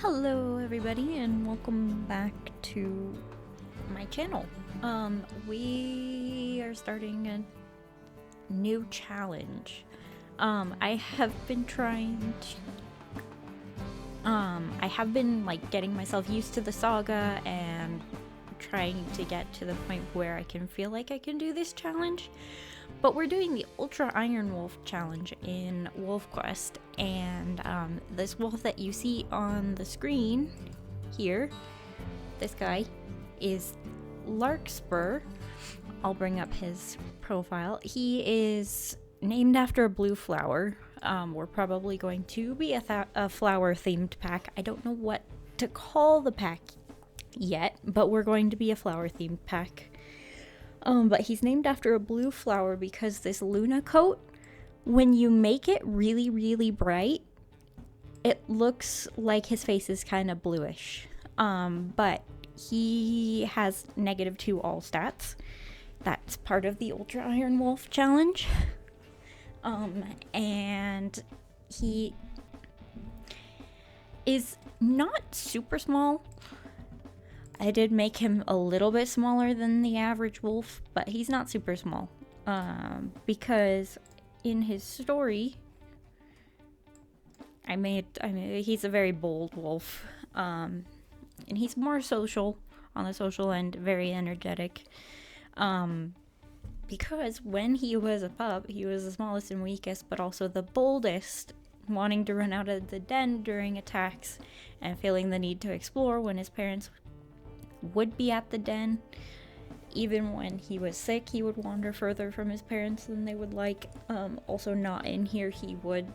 Hello everybody and welcome back to my channel. We are starting a new challenge. I have been trying to I have been like getting myself used to the saga and trying to get to the point where I can feel like I can do this challenge. But we're doing the Ultra Ironwolf challenge in WolfQuest, and this wolf that you see on the screen here, this guy, is Larkspur. I'll bring up his profile. He is named after a blue flower. We're probably going to be a flower-themed pack. I don't know what to call the pack yet, but we're going to be a flower-themed pack. But he's named after a blue flower because this Luna coat, when you make it really, really bright, it looks like his face is kind of bluish. But he has -2 all stats. That's part of the Ultra Ironwolf challenge. And he is not super small. I did make him a little bit smaller than the average wolf, but he's not super small. Because in his story, he's a very bold wolf. And he's more social, on the social end, very energetic. Because when he was a pup, he was the smallest and weakest, but also the boldest, wanting to run out of the den during attacks and feeling the need to explore when his parents would be at the den. Even when he was sick, he would wander further from his parents than they would like. Also not in here, he would,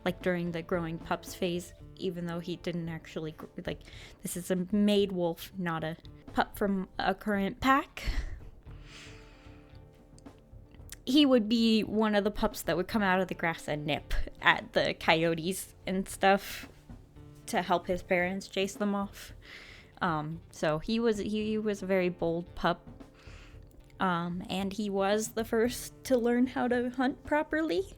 like during the growing pups phase, even though he didn't actually, like, this is a maid wolf, not a pup from a current pack. He would be one of the pups that would come out of the grass and nip at the coyotes and stuff to help his parents chase them off. So he was a very bold pup, and he was the first to learn how to hunt properly,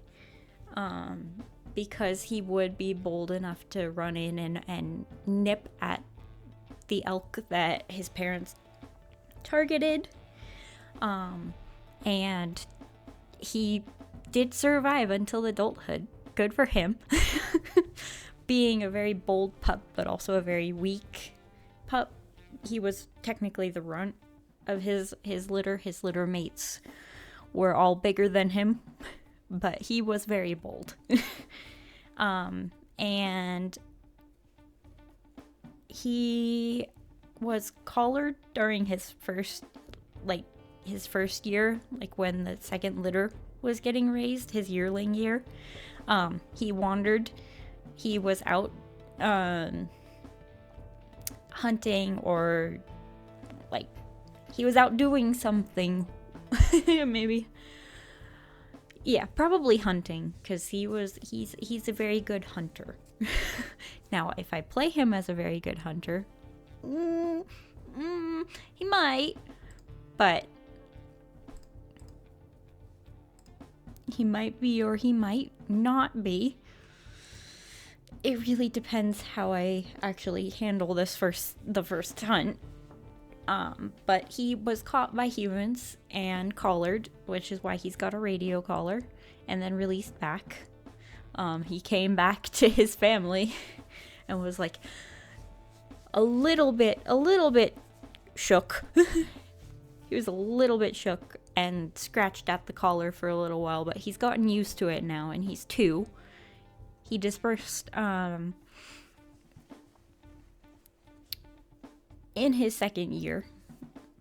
because he would be bold enough to run in and nip at the elk that his parents targeted, and he did survive until adulthood. Good for him. Being a very bold pup, but also a very weak pup. He was technically the runt of his litter. His litter mates were all bigger than him, but he was very bold. And he was collared during his first year, like when the second litter was getting raised, his yearling year. He wandered. He was out hunting, or like he was out doing something. Maybe, yeah, probably hunting, because he's a very good hunter. Now if I play him as a very good hunter, he might, but he might be or he might not be. It really depends how I actually handle the first hunt. But he was caught by humans and collared, which is why he's got a radio collar, and then released back. He came back to his family and was like a little bit shook. He was a little bit shook and scratched at the collar for a little while, but he's gotten used to it now, and he's 2. He dispersed in his second year,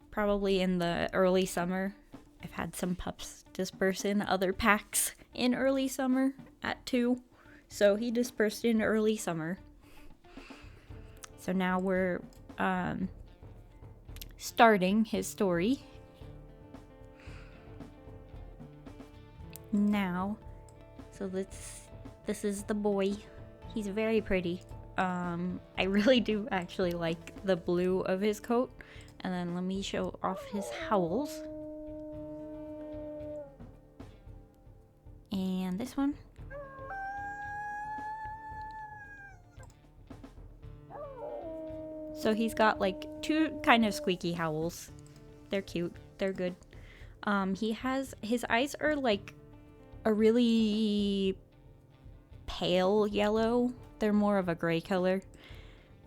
probably in the early summer. I've had some pups disperse in other packs in early summer at 2, so he dispersed in early summer. So now we're starting his story. Now, so this is the boy. He's very pretty. I really do actually like the blue of his coat. And then let me show off his howls. And this one. So he's got like 2 kind of squeaky howls. They're cute. They're good. His eyes are like a really pale yellow. They're more of a gray color,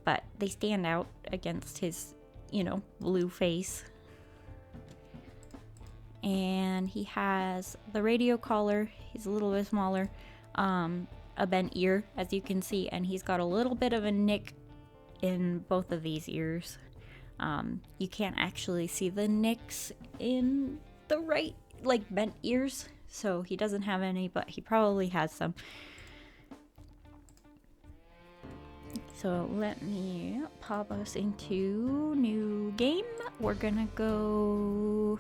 but they stand out against his, blue face. And he has the radio collar. He's a little bit smaller. A bent ear, as you can see, and he's got a little bit of a nick in both of these ears. You can't actually see the nicks in the right, bent ears, so he doesn't have any, but he probably has some. So let me pop us into new game. We're gonna go...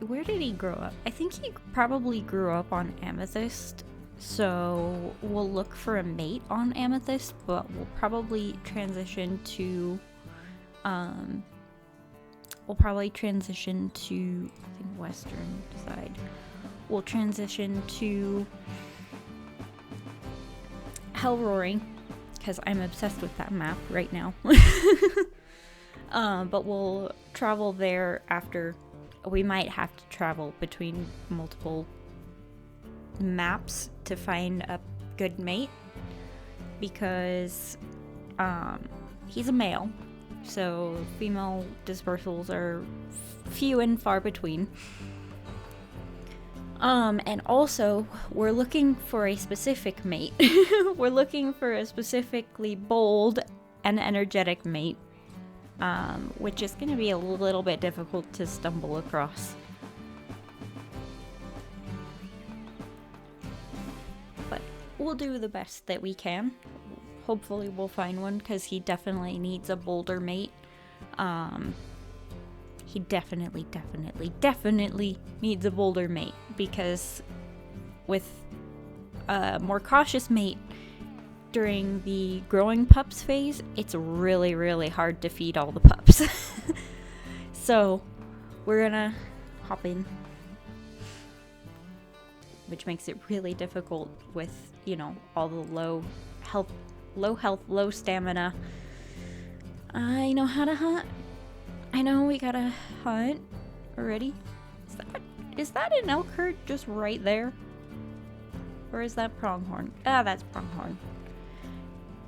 Where did he grow up? I think he probably grew up on Amethyst. So we'll look for a mate on Amethyst, but we'll probably transition to I think western side. We'll transition to Hellroaring, because I'm obsessed with that map right now. But we'll travel there after. We might have to travel between multiple maps to find a good mate, because he's a male, so female dispersals are few and far between. And also we're looking for a specific mate. We're looking for a specifically bold and energetic mate, which is going to be a little bit difficult to stumble across. But we'll do the best that we can. Hopefully we'll find one, because he definitely needs a bolder mate. He definitely needs a bolder mate, because with a more cautious mate during the growing pups phase, it's really hard to feed all the pups. So we're gonna hop in, which makes it really difficult with, all the low health, low stamina. I know how to hunt. I know we gotta hunt already. Is that an elk herd just right there? Or is that pronghorn? Ah, that's pronghorn.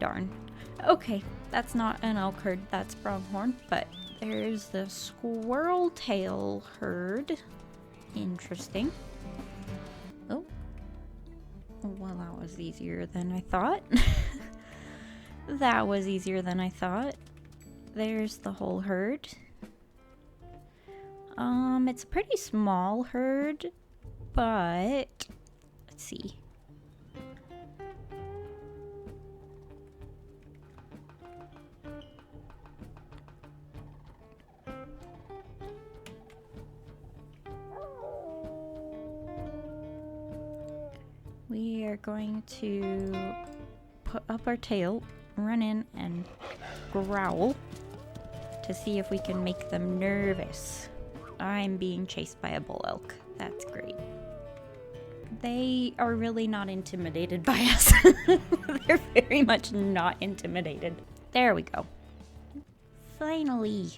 Darn. Okay, that's not an elk herd, that's pronghorn, but there's the squirrel tail herd. Interesting. Oh. Well, that was easier than I thought. That was easier than I thought. There's the whole herd. It's a pretty small herd, but let's see. We are going to put up our tail, run in, and growl to see if we can make them nervous. I'm being chased by a bull elk. That's great. They are really not intimidated by us. They're very much not intimidated. There we go. Finally.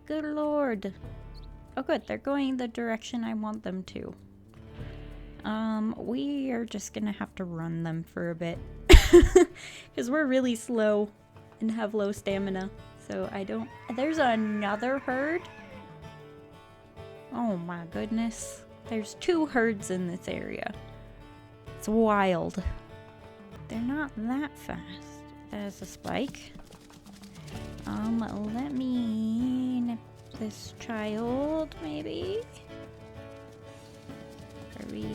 Good lord. Oh good, they're going the direction I want them to. We are just gonna have to run them for a bit. Because we're really slow and have low stamina. So I don't... There's another herd? Oh my goodness. There's 2 herds in this area. It's wild. They're not that fast. There's a spike. Let me nip this child, maybe? Are we...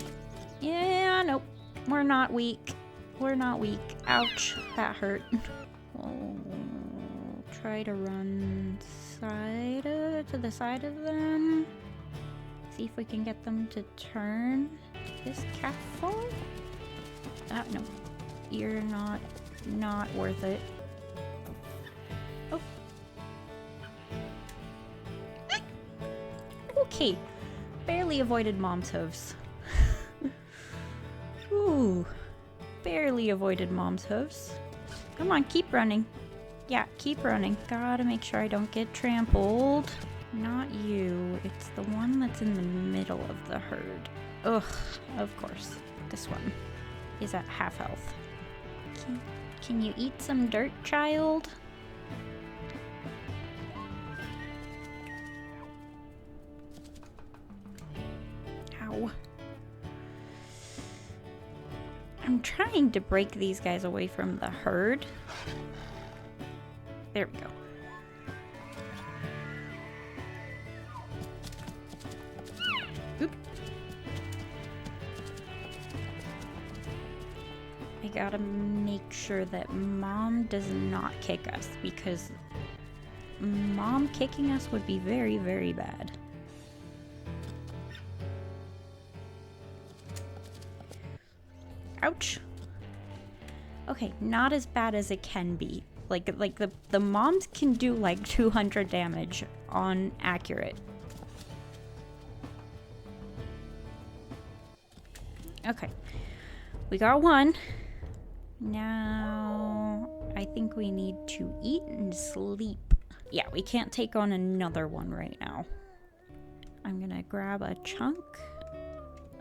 Yeah, nope. We're not weak. We're not weak. Ouch. That hurt. We'll try to run to the side of them. See if we can get them to turn. This careful. Ah, no. You're not worth it. Oh. Okay. Barely avoided mom's hooves. Ooh, barely avoided Mom's hooves. Come on, keep running. Yeah, keep running. Gotta make sure I don't get trampled. Not you. It's the one that's in the middle of the herd. Ugh, of course. This one is at half health. Can you eat some dirt, child? Ow. I'm trying to break these guys away from the herd. There we go. Oop. I gotta make sure that Mom does not kick us, because Mom kicking us would be very, very bad. Ouch. Okay, not as bad as it can be. Like the moms can do like 200 damage on accurate. Okay. We got one. Now I think we need to eat and sleep. Yeah, we can't take on another one right now. I'm gonna grab a chunk.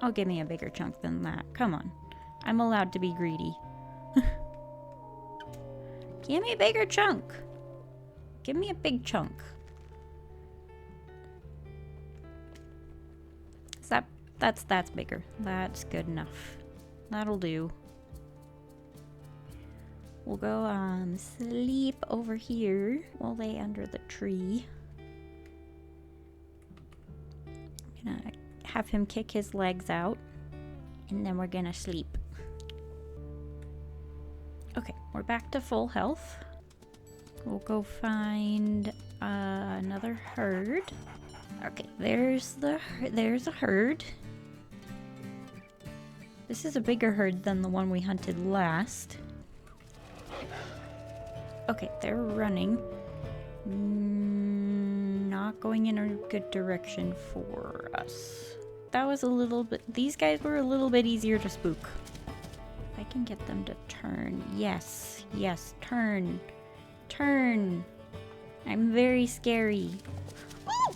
Oh, give me a bigger chunk than that. Come on. I'm allowed to be greedy. Give me a bigger chunk. Give me a big chunk. Is that's bigger. That's good enough. That'll do. We'll go sleep over here. We'll lay under the tree. I'm gonna have him kick his legs out, and then we're gonna sleep. Okay, we're back to full health. We'll go find another herd. Okay, there's a herd. This is a bigger herd than the one we hunted last. Okay, they're running. Not going in a good direction for us. That was a little bit... These guys were a little bit easier to spook. I can get them to turn. Yes, yes, turn. Turn. I'm very scary. Oh!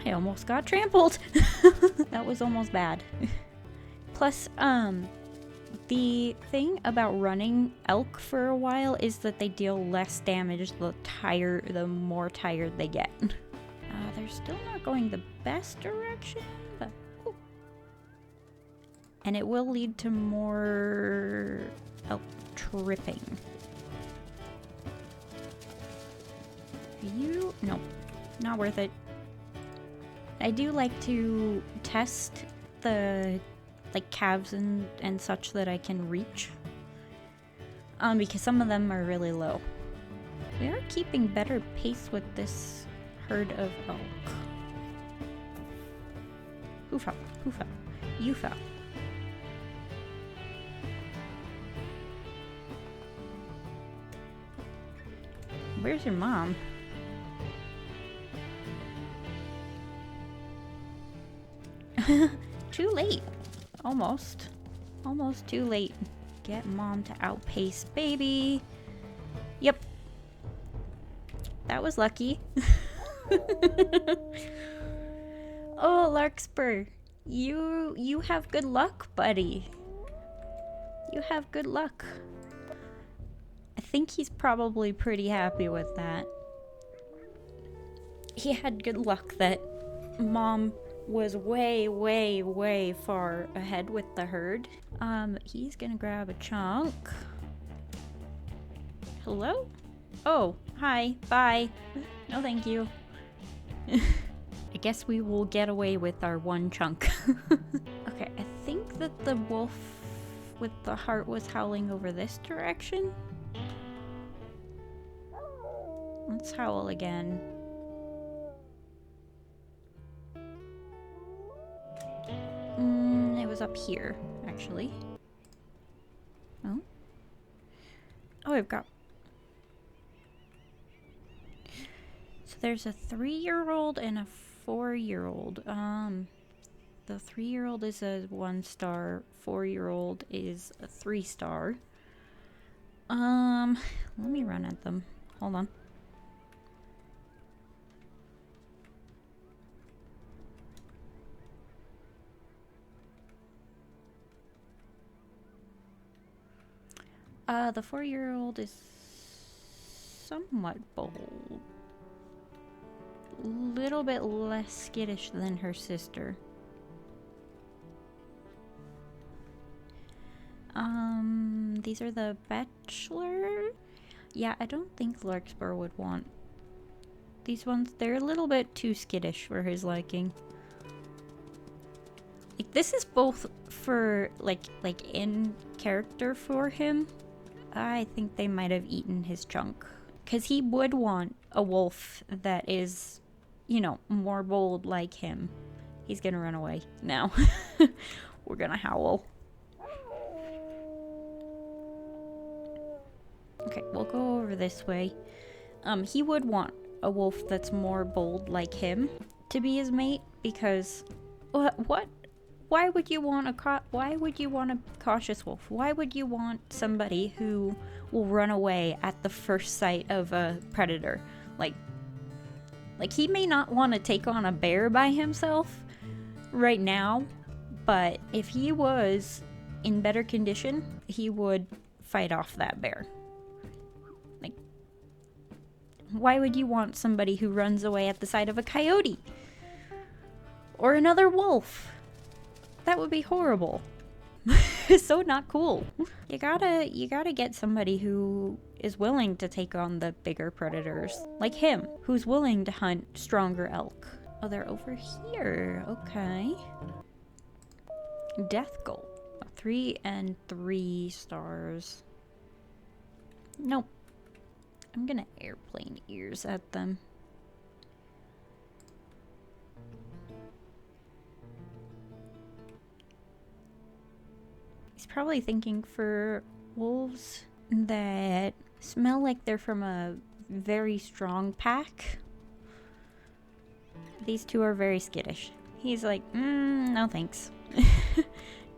I almost got trampled. That was almost bad. Plus, the thing about running elk for a while is that they deal less damage the more tired they get. They're still not going the best direction, but... Ooh. And it will lead to more elk tripping. You... Nope. Not worth it. I do like to test the... like calves and such that I can reach. Because some of them are really low. We are keeping better pace with this herd of elk. Who fell? Who fell? You fell. Where's your mom? Too late. Almost. Almost too late. Get Mom to outpace baby. Yep. That was lucky. Oh, Larkspur. You have good luck, buddy. You have good luck. I think he's probably pretty happy with that. He had good luck that Mom was way, way, way far ahead with the herd. He's gonna grab a chunk. Hello? Oh, hi, bye. No, thank you. I guess we will get away with our one chunk. Okay, I think that the wolf with the heart was howling over this direction. Let's howl again. It was up here, actually. Oh? Oh, I've got... So there's a 3-year-old and a 4-year-old. The 3-year-old is a 1-star. 4-year-old is a 3-star. Let me run at them. Hold on. The 4-year-old is somewhat bold. Little bit less skittish than her sister. These are the bachelor? Yeah, I don't think Larkspur would want these ones. They're a little bit too skittish for his liking. Like, this is both for, like in character for him. I think they might have eaten his chunk. Because he would want a wolf that is, you know, more bold like him. He's gonna run away now. We're gonna howl. Okay, we'll go over this way. He would want a wolf that's more bold like him to be his mate, because what? Why would you want a cautious wolf? Why would you want somebody who will run away at the first sight of a predator? Like he may not want to take on a bear by himself right now, but if he was in better condition, he would fight off that bear. Like, why would you want somebody who runs away at the sight of a coyote? Or another wolf? That would be horrible. So not cool. You gotta get somebody who is willing to take on the bigger predators. Like him, who's willing to hunt stronger elk. Oh, they're over here. Okay. Death Gold. 3 and 3 stars. Nope. I'm gonna airplane ears at them. He's probably thinking for wolves that smell like they're from a very strong pack. These two are very skittish. He's like, no thanks.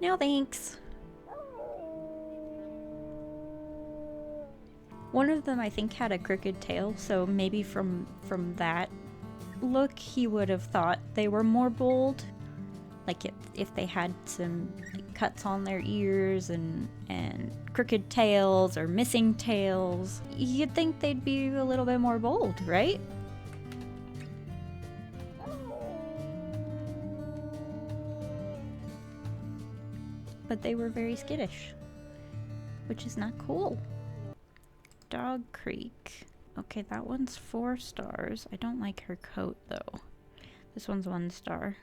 No thanks. One of them, I think, had a crooked tail, so maybe from that look, he would have thought they were more bold. Like if they had some cuts on their ears and crooked tails or missing tails, you'd think they'd be a little bit more bold, right? But they were very skittish, which is not cool. Dog Creek. Okay, that one's 4 stars. I don't like her coat, though. This one's 1 star.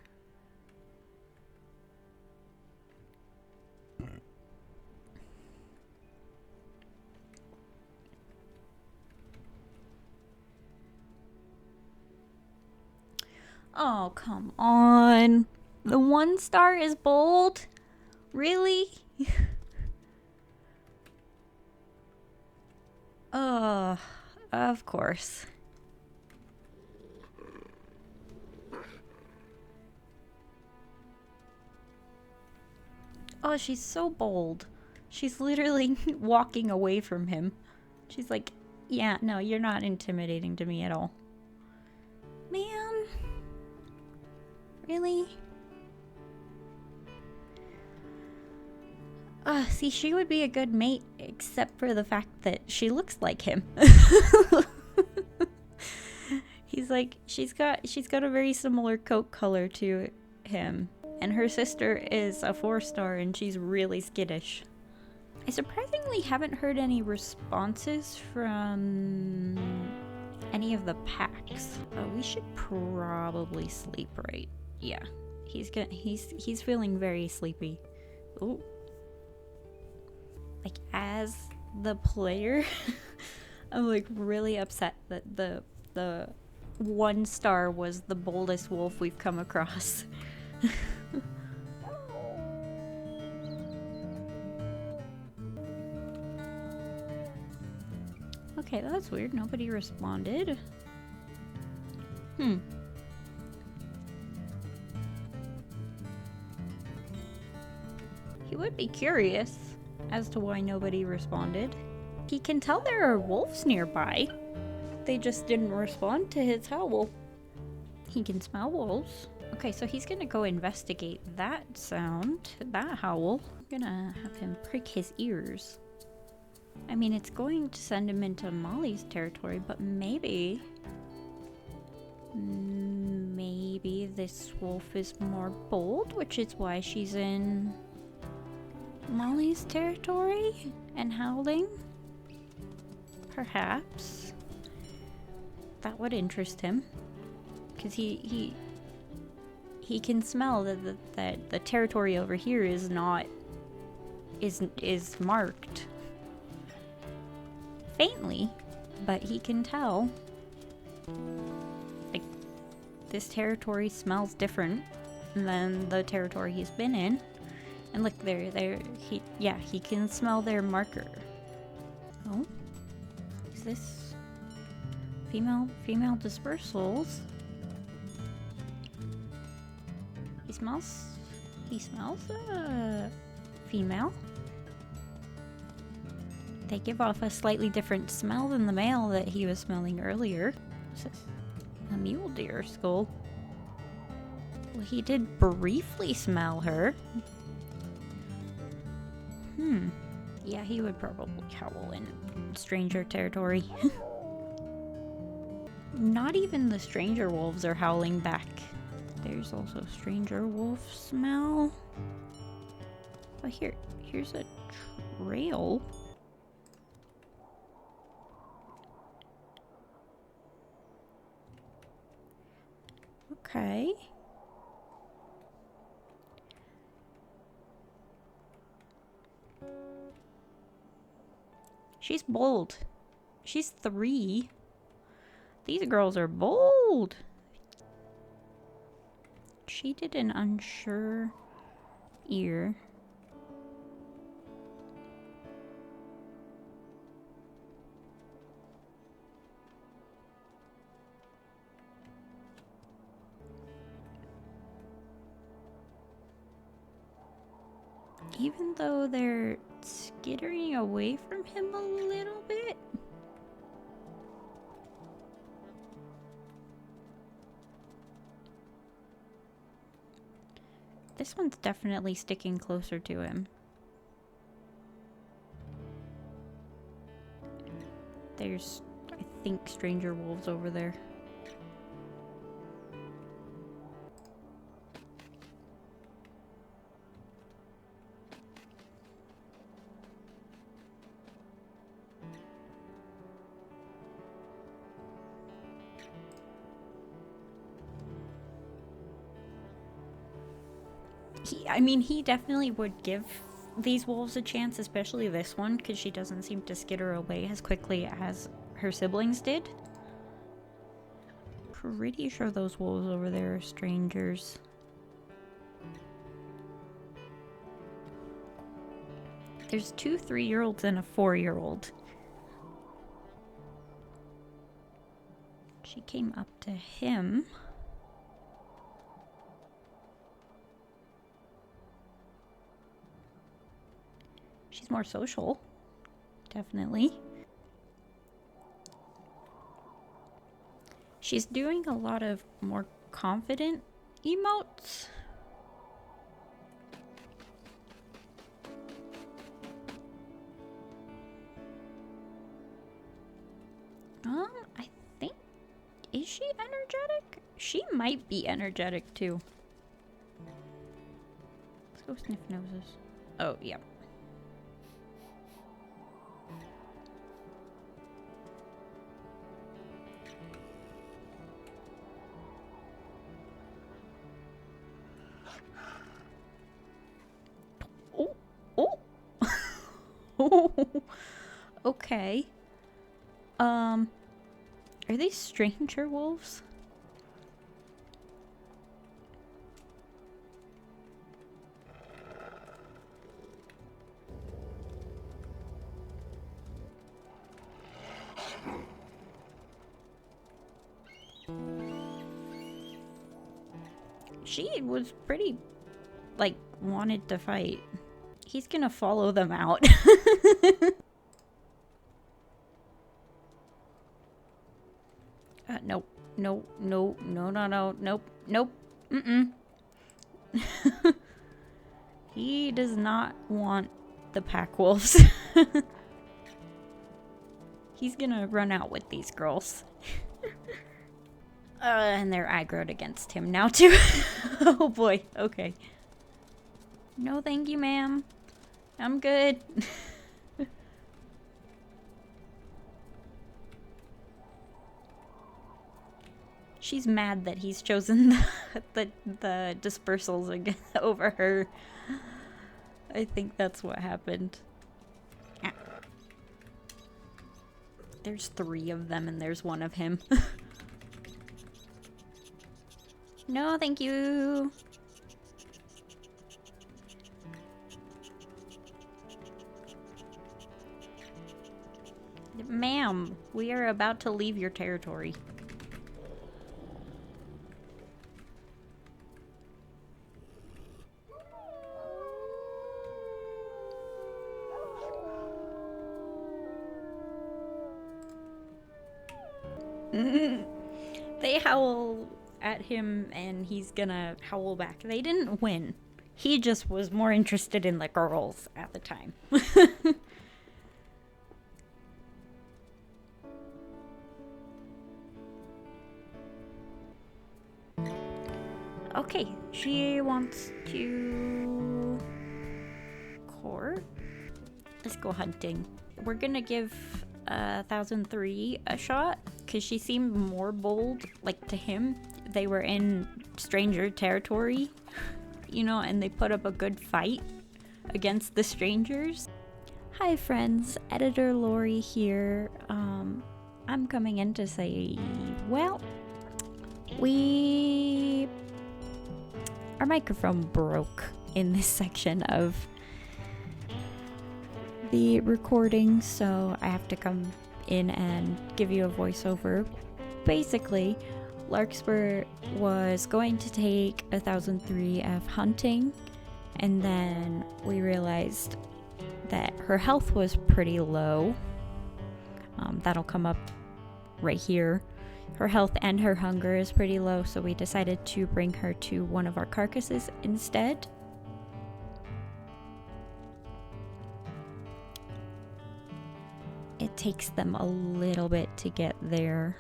Oh, come on. The 1 star is bold? Really? Of course. Oh, she's so bold. She's literally walking away from him. She's like, yeah, no, you're not intimidating to me at all. Man. Really? See, she would be a good mate, except for the fact that she looks like him. He's like, she's got a very similar coat color to him. And her sister is a 4 star and she's really skittish. I surprisingly haven't heard any responses from any of the packs. We should probably sleep, right? Yeah. He's feeling very sleepy. Ooh. Like, as the player, I'm like really upset that the 1 star was the boldest wolf we've come across. Okay, that's weird. Nobody responded. would be curious as to why nobody responded. He can tell there are wolves nearby. They just didn't respond to his howl. He can smell wolves. Okay, so he's gonna go investigate that sound, that howl. I'm gonna have him prick his ears. I mean, it's going to send him into Molly's territory, but maybe this wolf is more bold, which is why she's in Molly's territory and howling. Perhaps. That would interest him. Because he can smell that the territory over here is marked faintly, but he can tell. Like, this territory smells different than the territory he's been in. And look, he can smell their marker. Oh, is this female dispersals? He smells female. They give off a slightly different smell than the male that he was smelling earlier. What's this? A mule deer skull. Well, he did briefly smell her. Yeah, he would probably howl in stranger territory. Not even the stranger wolves are howling back. There's also stranger wolf smell. Oh, here's a trail. Okay. She's bold. She's 3. These girls are bold. She did an unsure ear. Even though they're skittering away from him a little bit. This one's definitely sticking closer to him. There's, I think, stranger wolves over there. He definitely would give these wolves a chance, especially this one, because she doesn't seem to skitter away as quickly as her siblings did. Pretty sure those wolves over there are strangers. There's 2 3-year-olds and a 4-year-old. She came up to him. She's more social, definitely. She's doing a lot of more confident emotes. I think, is she energetic? She might be energetic too. Let's go sniff noses. Oh, yeah. Okay. Are these stranger wolves? She was pretty, like, wanted to fight. He's gonna follow them out. Nope. No, no, no, no, no, nope, nope. Mm-mm. He does not want the pack wolves. He's gonna run out with these girls. And they're aggroed against him now too. Oh boy, okay. No thank you, ma'am. I'm good. She's mad that he's chosen the dispersals again over her. I think that's what happened. Ah. There's 3 of them and there's 1 of him. No, thank you. Ma'am, we are about to leave your territory. They howl at him and he's gonna howl back. They didn't win. He just was more interested in the girls at the time. Okay, she wants to court. Let's go hunting. We're gonna give 1003 a shot because she seemed more bold. Like, to him, they were in stranger territory, you know, and they put up a good fight against the strangers. Hi friends, Editor Lori here. I'm coming in to say, well, our microphone broke in this section of the recording, so I have to come in and give you a voiceover. Basically, Larkspur was going to take 1003F hunting, and then we realized that her health was pretty low. That'll come up right here. Her health and her hunger is pretty low, so we decided to bring her to one of our carcasses instead. It takes them a little bit to get there.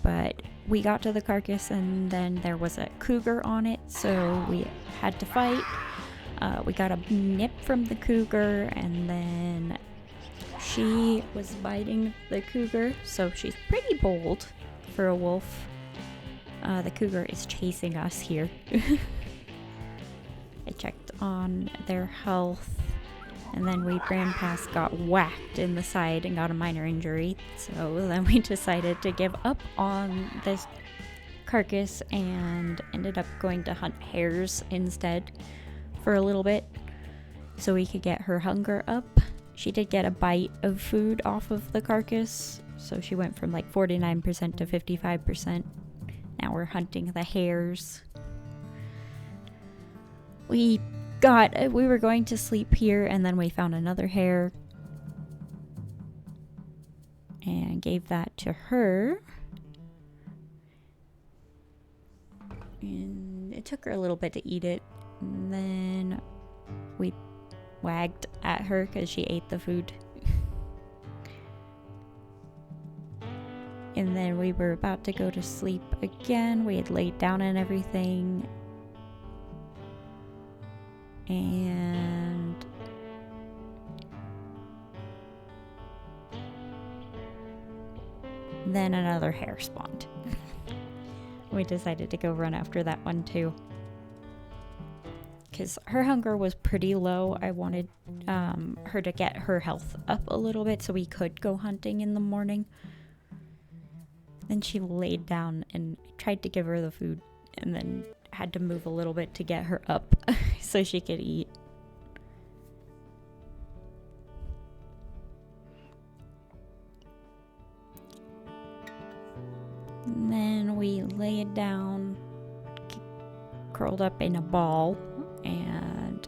But we got to the carcass and then there was a cougar on it, so we had to fight. We got a nip from the cougar and then she was biting the cougar, so she's pretty bold for a wolf. The cougar is chasing us here. I checked on their health. And then we ran past, got whacked in the side, and got a minor injury. So then we decided to give up on this carcass and ended up going to hunt hares instead for a little bit so we could get her hunger up. She did get a bite of food off of the carcass, so she went from like 49% to 55%. Now we're hunting the hares. We were going to sleep here and then we found another hare and gave that to her, and it took her a little bit to eat it, and then we wagged at her because she ate the food. And then we were about to go to sleep again. We had laid down and everything. And then another hare spawned. We decided to go run after that one too, because her hunger was pretty low. I wanted her to get her health up a little bit so we could go hunting in the morning. Then she laid down and I tried to give her the food and then had to move a little bit to get her up so she could eat. And then we laid down, curled up in a ball and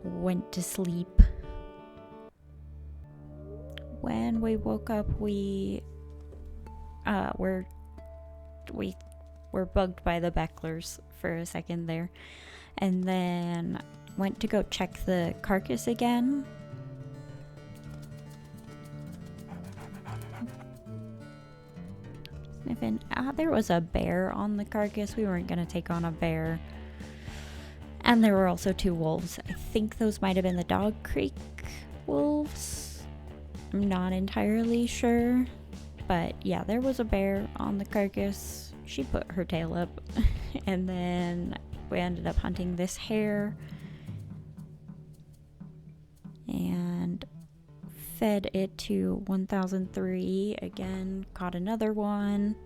went to sleep. When we woke up, we were bugged by the Becklers for a second there, and then went to go check the carcass again. Sniffing. There was a bear on the carcass. We weren't gonna take on a bear. And there were also 2 wolves. I think those might have been the Dog Creek wolves. I'm not entirely sure. But yeah, there was a bear on the carcass. She put her tail up. And then we ended up hunting this hare. And fed it to 1003. Again, caught another one.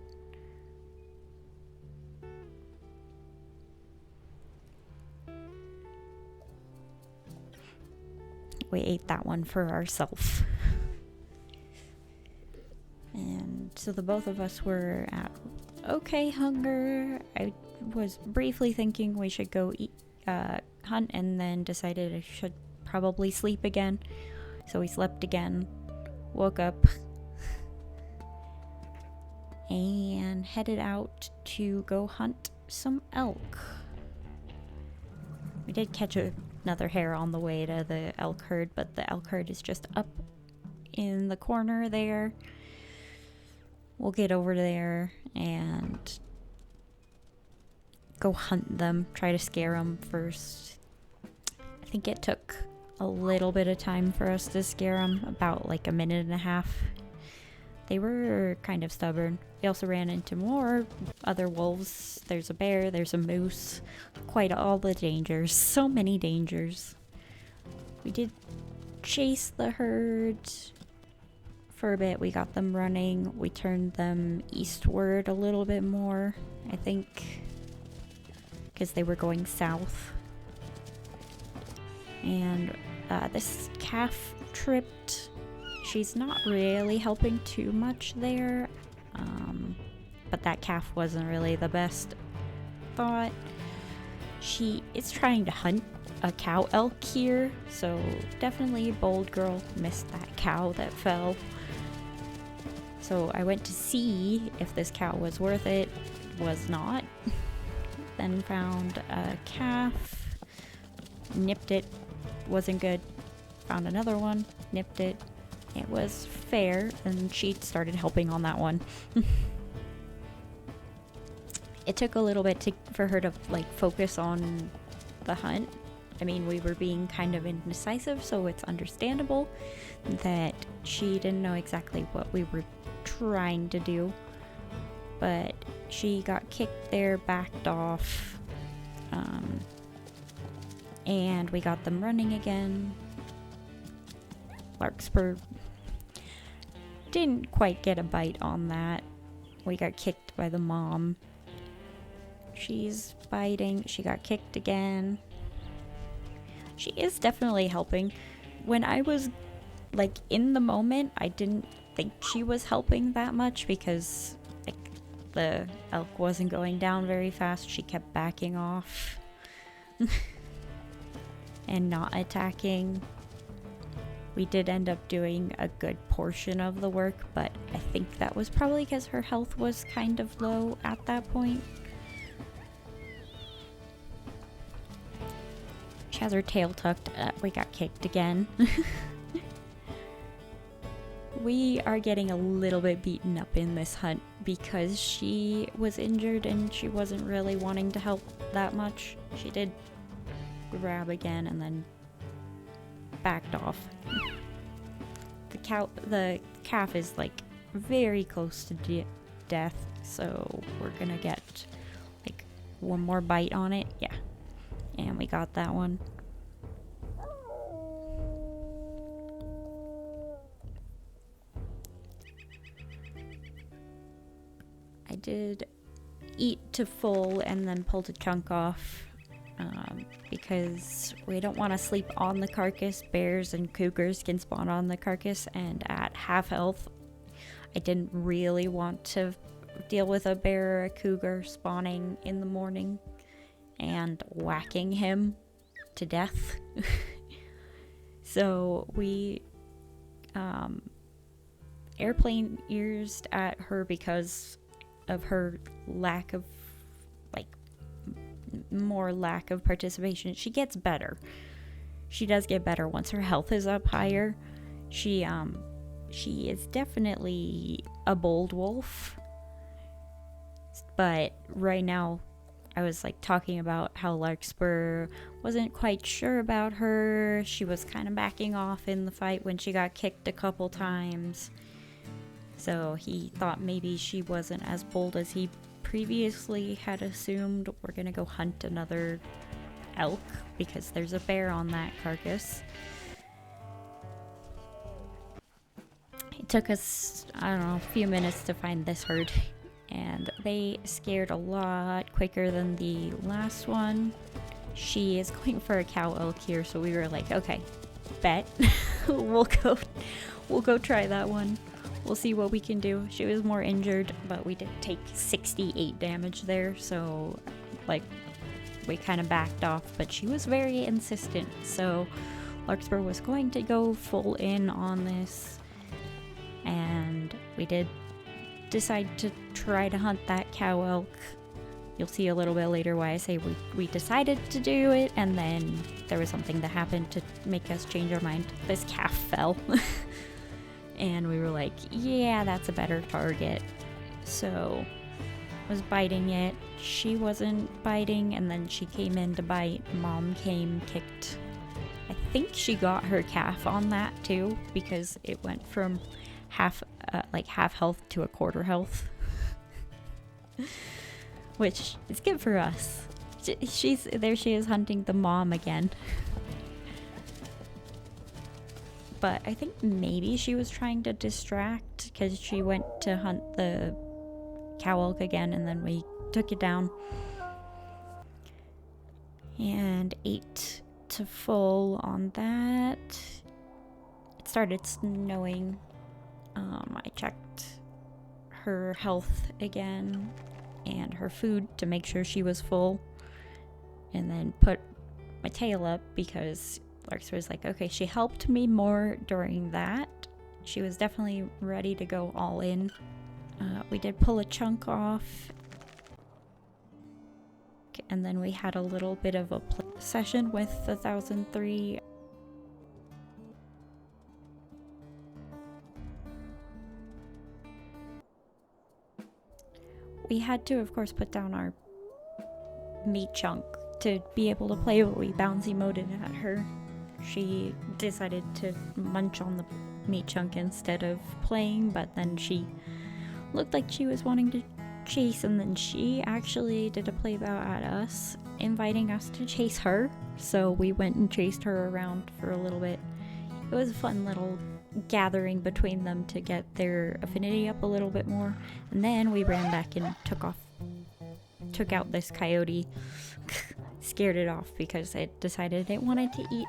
We ate that one for ourselves. And so the both of us were at okay hunger. I was briefly thinking we should go eat, hunt, and then decided I should probably sleep again. So we slept again, woke up, and headed out to go hunt some elk. We did catch another hare on the way to the elk herd, but the elk herd is just up in the corner there. We'll get over there and go hunt them, try to scare them first. I think it took a little bit of time for us to scare them, about like a minute and a half. They were kind of stubborn. We also ran into more other wolves. There's a bear, there's a moose, quite all the dangers, so many dangers. We did chase the herd for a bit. We got them running. We turned them eastward a little bit more, I think, because they were going south. And this calf tripped. She's not really helping too much there, but that calf wasn't really the best thought. She is trying to hunt a cow elk here, so definitely bold girl missed that cow that fell. So I went to see if this cow was worth it. Was not. Then found a calf, nipped it, wasn't good. Found another one, nipped it. It was fair, and she started helping on that one. It took a little bit for her to like focus on the hunt. I mean, we were being kind of indecisive, so it's understandable that she didn't know exactly what we were trying to do. But she got kicked there, backed off, and we got them running again. Larkspur didn't quite get a bite on that. We got kicked by the mom. She's biting. She got kicked again. She is definitely helping. When I was like in the moment, I didn't think she was helping that much because like the elk wasn't going down very fast. She kept backing off and not attacking. We did end up doing a good portion of the work, but I think that was probably because her health was kind of low at that point. She has her tail tucked. We got kicked again. We are getting a little bit beaten up in this hunt because she was injured and she wasn't really wanting to help that much. She did grab again and then backed off. The calf is like very close to death, so we're gonna get like one more bite on it. Yeah, and we got that one. I did eat to full and then pulled a chunk off because we don't want to sleep on the carcass. Bears and cougars can spawn on the carcass, and at half health I didn't really want to deal with a bear or a cougar spawning in the morning and whacking him to death. So we airplane earsed at her because of her lack of, like, more lack of participation. She gets better. She does get better once her health is up higher. She is definitely a bold wolf. But right now, I was like talking about how Larkspur wasn't quite sure about her. She was kind of backing off in the fight when she got kicked a couple times. So he thought maybe she wasn't as bold as he previously had assumed. We're gonna go hunt another elk because there's a bear on that carcass. It took us, I don't know, a few minutes to find this herd, and they scared a lot quicker than the last one. She is going for a cow elk here, so we were like, okay, bet. we'll go try that one. We'll see what we can do. She was more injured, but we did take 68 damage there, so like we kind of backed off, but she was very insistent, so Larkspur was going to go full in on this, and we did decide to try to hunt that cow elk. You'll see a little bit later why I say we decided to do it, and then there was something that happened to make us change our mind. This calf fell. And we were like, yeah, that's a better target. So was biting it. She wasn't biting, and then she came in to bite. Mom came, kicked. I think she got her calf on that too, because it went from half health to a quarter health. Which is good for us. There she is hunting the mom again. But I think maybe she was trying to distract because she went to hunt the cow elk again, and then we took it down and ate to full on that. It started snowing. I checked her health again and her food to make sure she was full, and then put my tail up because Larkspur was like, okay, she helped me more during that. She was definitely ready to go all in. We did pull a chunk off, and then we had a little bit of a session with 1003. We had to, of course, put down our meat chunk to be able to play, but we bouncy moded at her. She decided to munch on the meat chunk instead of playing, but then she looked like she was wanting to chase, and then she actually did a play bow at us, inviting us to chase her. So we went and chased her around for a little bit. It was a fun little gathering between them to get their affinity up a little bit more, and then we ran back and took out this coyote. Scared it off because it decided it wanted to eat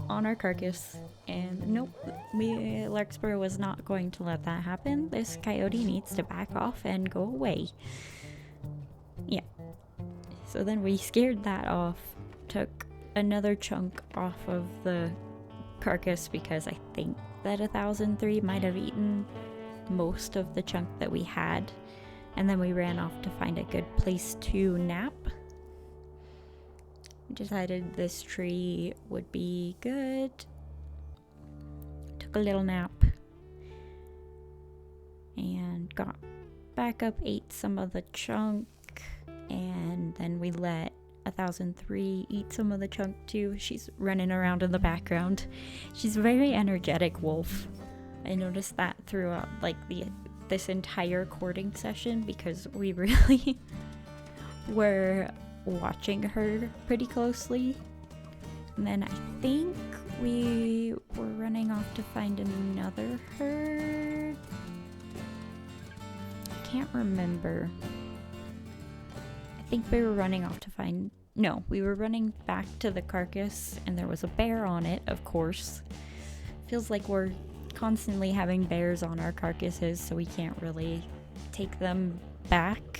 on our carcass, and nope, Larkspur was not going to let that happen. This coyote needs to back off and go away. Yeah. So then we scared that off, took another chunk off of the carcass because I think that 1003 might have eaten most of the chunk that we had, and then we ran off to find a good place to nap. Decided this tree would be good. Took a little nap and got back up, ate some of the chunk, and then we let 1003 eat some of the chunk too. She's running around in the background. She's a very energetic wolf. I noticed that throughout this entire courting session because we really were watching her pretty closely. And then I think we were running off to find another herd. I can't remember. I think we were running off to find... No, we were running back to the carcass, and there was a bear on it, of course. Feels like we're constantly having bears on our carcasses, so we can't really take them back.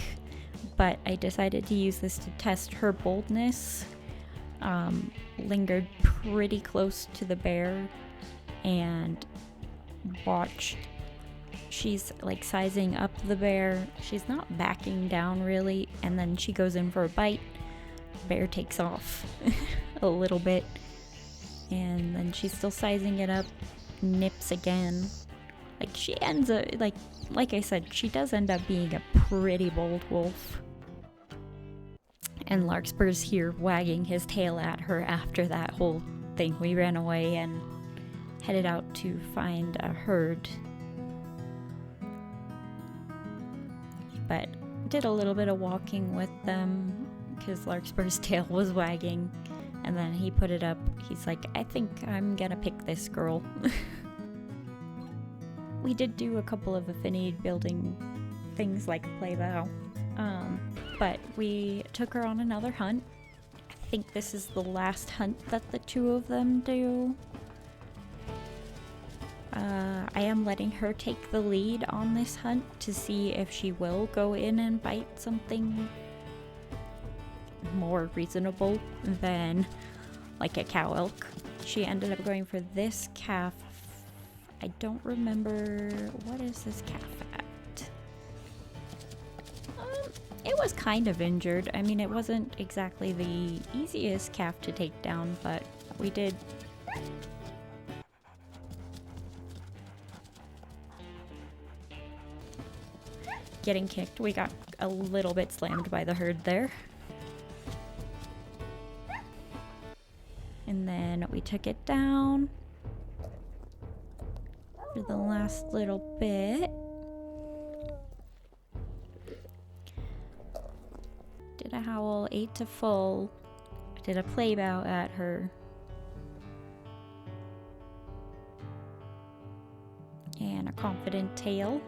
but I decided to use this to test her boldness. Lingered pretty close to the bear and watched. She's like sizing up the bear. She's not backing down really, and then she goes in for a bite. Bear takes off a little bit, and then she's still sizing it up, nips again. Like she ends up, like I said, she does end up being a pretty bold wolf. And Larkspur's here wagging his tail at her after that whole thing. We ran away and headed out to find a herd. But did a little bit of walking with them because Larkspur's tail was wagging. And then he put it up. He's like, I think I'm gonna pick this girl. We did do a couple of affinity building things like a play bow. But we took her on another hunt. I think this is the last hunt that the two of them do. I am letting her take the lead on this hunt to see if she will go in and bite something more reasonable than like a cow elk. She ended up going for this calf. I don't remember, what is this calf at? It was kind of injured. I mean, it wasn't exactly the easiest calf to take down, but we did. Getting kicked. We got a little bit slammed by the herd there. And then we took it down for the last little bit. Did a howl, 8 to full. Did a play bow at her. And a confident tail.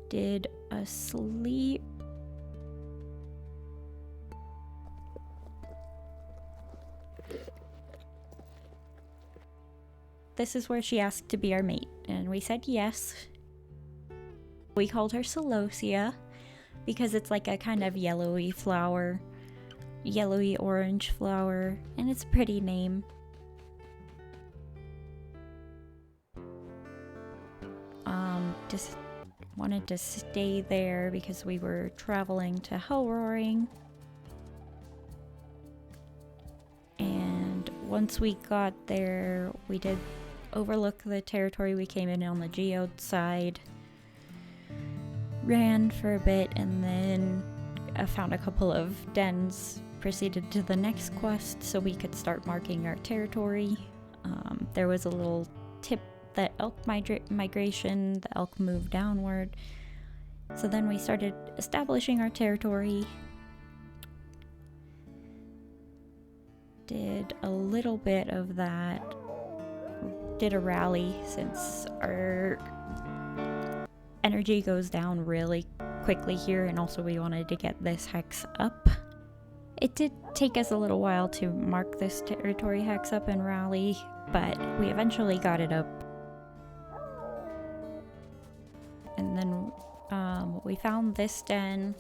Did a sleep. This is where she asked to be our mate, and we said yes. We called her Celosia because it's like a kind of yellowy flower, yellowy orange flower, and it's a pretty name. Just wanted to stay there because we were traveling to Hellroaring. And once we got there, we did overlook the territory. We came in on the geode side, ran for a bit, and then found a couple of dens, proceeded to the next quest so we could start marking our territory. There was a little tip that elk migration, the elk moved downward. So then we started establishing our territory. Did a little bit of that. Did a rally since our energy goes down really quickly here, and also we wanted to get this hex up. It did take us a little while to mark this territory hex up and rally, but we eventually got it up. And then we found this den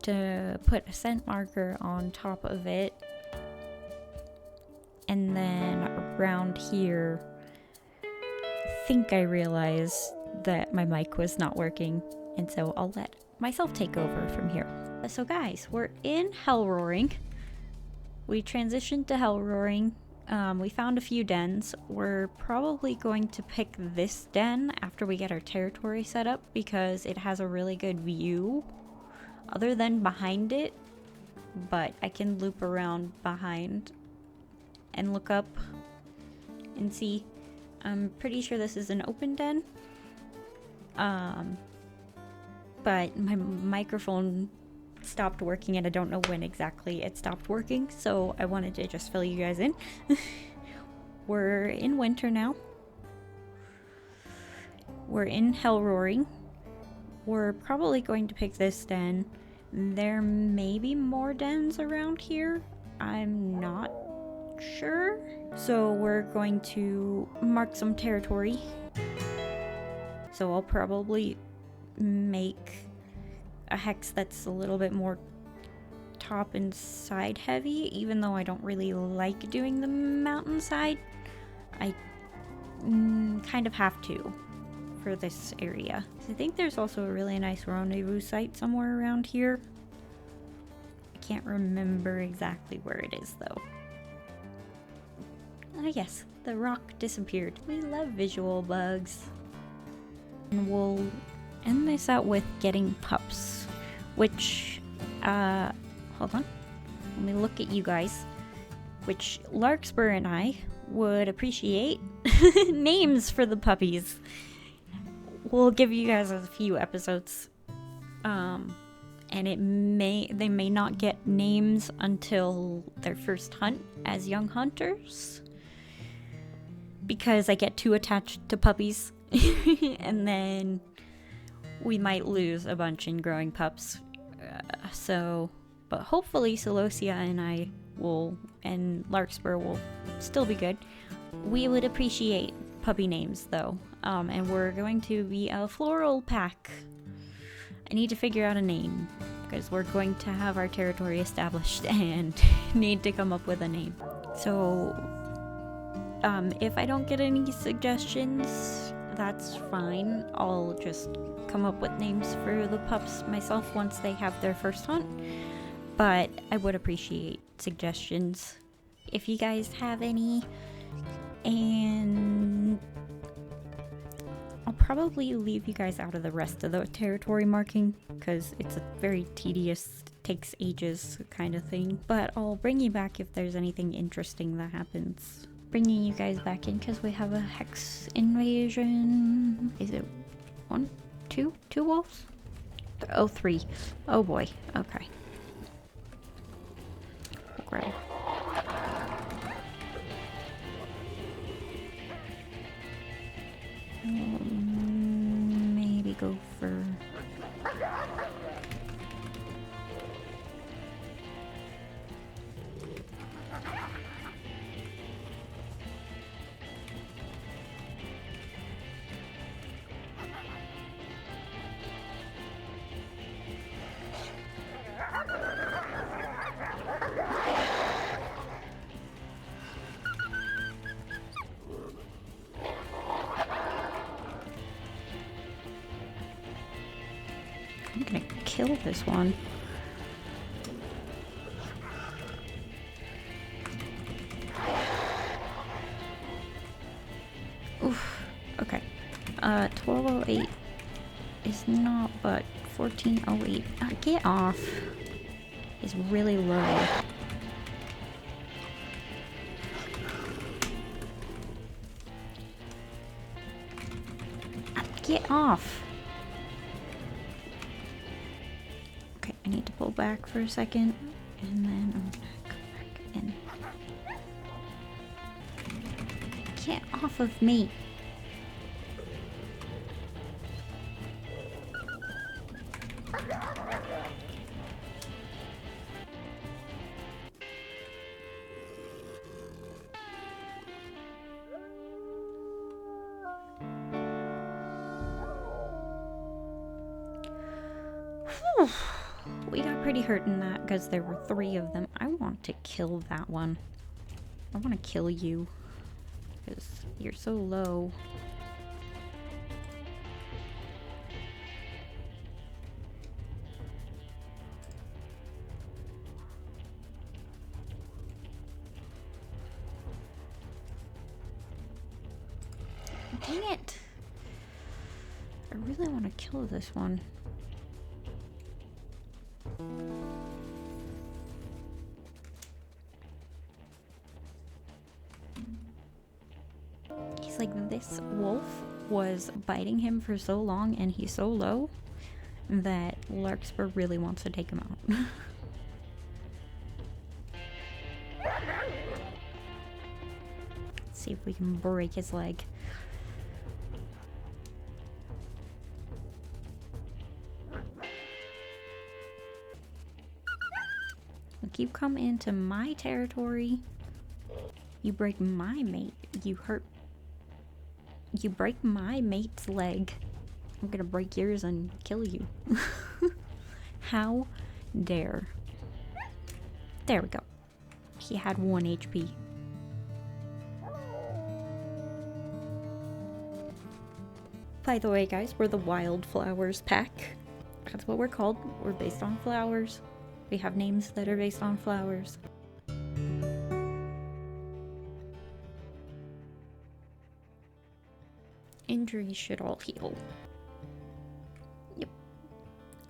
to put a scent marker on top of it. And then around here, I think I realized that my mic was not working, and so I'll let myself take over from here. So guys, we're in Hellroaring. We transitioned to Hellroaring. We found a few dens. We're probably going to pick this den after we get our territory set up because it has a really good view other than behind it, but I can loop around behind and look up and see. I'm pretty sure this is an open den, but my microphone stopped working and I don't know when exactly it stopped working, so I wanted to just fill you guys in. We're in winter now. We're in Hellroaring. We're probably going to pick this den. There may be more dens around here. I'm not sure. So we're going to mark some territory. So I'll probably make a hex that's a little bit more top and side heavy, even though I don't really like doing the mountainside. I kind of have to for this area. I think there's also a really nice rendezvous site somewhere around here. I can't remember exactly where it is though. Ah yes, the rock disappeared. We love visual bugs. And we'll end this out with getting pups, which, hold on. Let me look at you guys. Which Larkspur and I would appreciate names for the puppies. We'll give you guys a few episodes. And they may not get names until their first hunt as young hunters. Because I get too attached to puppies. And then we might lose a bunch in growing pups. But hopefully Celosia and I will, and Larkspur will still be good. We would appreciate puppy names though. And we're going to be a floral pack. I need to figure out a name because we're going to have our territory established and need to come up with a name. So if I don't get any suggestions, that's fine. I'll just come up with names for the pups myself once they have their first hunt. But I would appreciate suggestions if you guys have any. And I'll probably leave you guys out of the rest of the territory marking because it's a very tedious, takes ages kind of thing. But I'll bring you back if there's anything interesting that happens. Bringing you guys back in because we have a hex invasion. Is it 1, 2 wolves? Oh, 3. Oh boy. Okay. Grab. Maybe go for. I'm gonna kill this one. Oof. Okay. 1208 is not, but 1408. Get off. Is really low. Get off. Okay, I need to pull back for a second, and then I'm gonna go back in. Get off of me. We got pretty hurt in that because there were 3 of them. I want to kill that one. I want to kill you because you're so low. Dang it! I really want to kill this one. He's like, this wolf was biting him for so long and he's so low that Larkspur really wants to take him out. Let's see if we can break his leg. Look, you come into my territory, you break my mate, you break my mate's leg, I'm gonna break yours and kill you. How dare. There we go. He had 1 HP. By the way, guys, we're the Wildflowers pack. That's what we're called. We're based on flowers. We have names that are based on flowers. Injuries should all heal. Yep.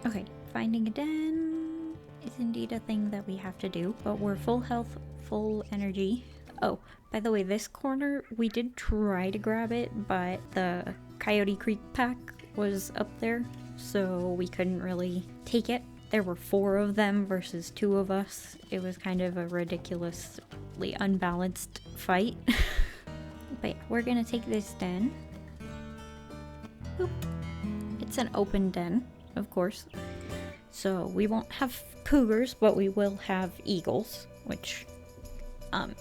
Okay, finding a den is indeed a thing that we have to do, but we're full health, full energy. Oh, by the way, this corner, we did try to grab it, but the Coyote Creek pack was up there, so we couldn't really take it. There were 4 of them versus 2 of us. It was kind of a ridiculously unbalanced fight. But yeah, we're gonna take this den. Boop. It's an open den, of course. So we won't have cougars, but we will have eagles, which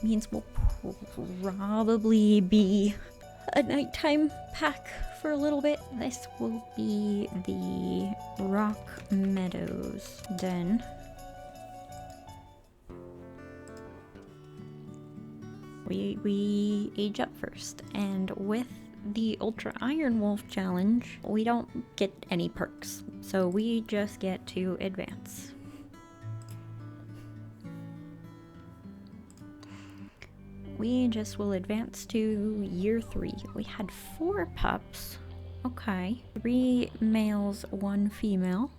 means we'll probably be a nighttime pack for a little bit. This will be the Rock Meadows den. We age up first, and with the Ultra Ironwolf challenge, we don't get any perks, so we just get to advance. We just will advance to year 3. We had 4 pups. Okay. 3 males, 1 female.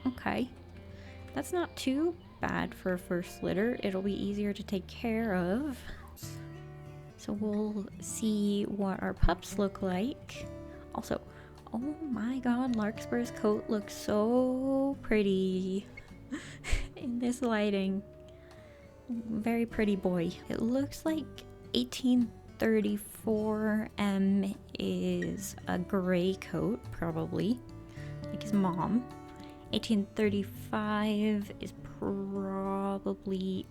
Okay. That's not too bad for a first litter. It'll be easier to take care of. So we'll see what our pups look like. Also, oh my god, Larkspur's coat looks so pretty in this lighting. Very pretty boy. It looks like 1834 is a gray coat, probably, like his mom. 1835 is probably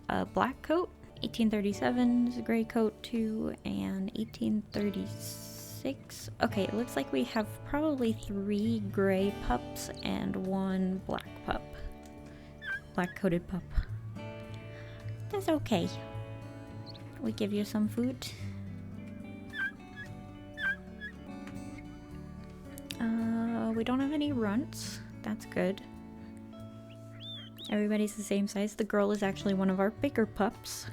a black coat. 1837 is a gray coat too, and 1836. Okay, it looks like we have probably 3 gray pups and 1 black pup. Black-coated pup. That's okay. We give you some food. We don't have any runts. That's good. Everybody's the same size. The girl is actually one of our bigger pups.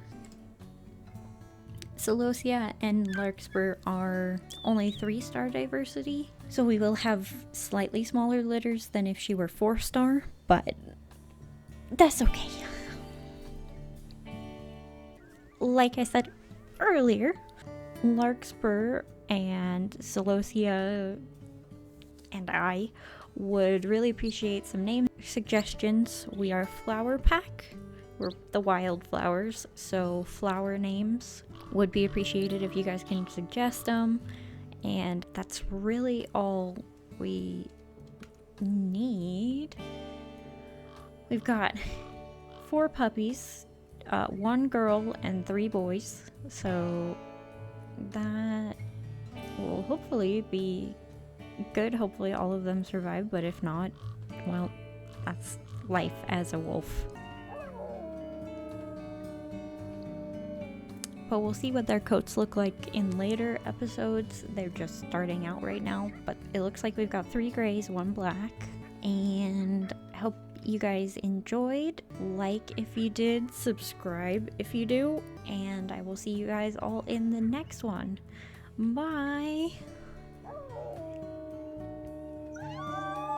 Celosia and Larkspur are only 3-star diversity, so we will have slightly smaller litters than if she were 4-star, but that's okay. Like I said earlier, Larkspur and Celosia and I would really appreciate some name suggestions. We are Flower Pack. We're the wildflowers, so flower names would be appreciated if you guys can suggest them. And that's really all we need. We've got 4 puppies, 1 girl and 3 boys, so that will hopefully be good. Hopefully all of them survive, but if not, well, that's life as a wolf. But we'll see what their coats look like in later episodes. They're just starting out right now, but it looks like we've got 3 grays, 1 black, and I hope you guys enjoyed. Like if you did, subscribe if you do, and I will see you guys all in the next one. Bye!